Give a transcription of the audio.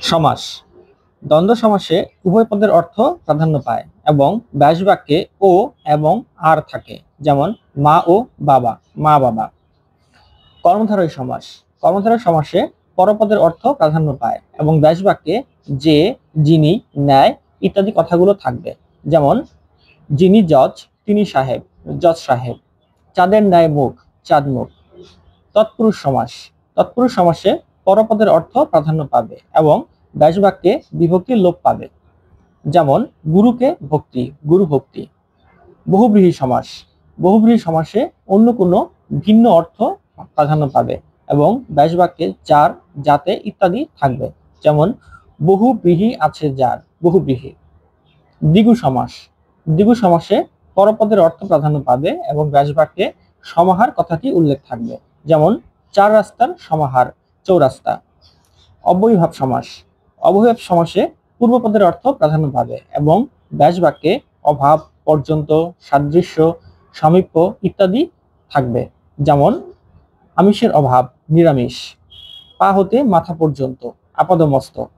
সমাস। দ্বন্দ্ব সমাসে উভয় পদের অর্থ প্রাধান্য পায় এবং ব্যাস বাক্যে ও এবং আর থাকে, যেমন মা ও বাবা, মা বাবা। কর্মধারয় সমাস। কর্মধারয় সমাসে পরপদের অর্থ প্রাধান্য পায় এবং ব্যাস বাক্যে যে, যিনি, ন্যায় ইত্যাদি কথাগুলো থাকবে, যেমন যিনি জজ, তিনি সাহেব, জজ সাহেব। চাঁদের ন্যায় মুখ, চাঁদ মুখ। তৎপুরুষ সমাস। তৎপুরুষ সমাসে পরপদের অর্থ প্রাধান্য পাবে এবং ব্যাস বাক্যে বিভক্তির লোপ পাবে, যেমন গুরুকে ভক্তি, গুরু ভক্তি। বহুব্রীহি সমাস। বহুব্রীহি সমাসে অন্য কোনো ভিন্ন অর্থ প্রাধান্য পাবে এবং ব্যাস বাক্যে যার, যাতে ইত্যাদি থাকবে, যেমন বহুব্রীহি আছে যার, বহুব্রীহি। দ্বিগু সমাস। দ্বিগু সমাসে পরপদের অর্থ প্রাধান্য পাবে এবং ব্যাস বাক্যে সমাহার কথাটি উল্লেখ থাকবে, যেমন চার রাস্তার সমাহার, চৌরাস্তা। অব্যয়ীভাব সমাস। অব্যয়ীভাব সমাসে পূর্বপদের অর্থ প্রাধান্য পাবে এবং ব্যাস বাক্যে অভাব, পর্যন্ত, সাদৃশ্য, সামীপ্য ইত্যাদি থাকবে, যেমন আমিষের অভাব, নিরামিষ। পা হতে মাথা পর্যন্ত, আপাদমস্তক।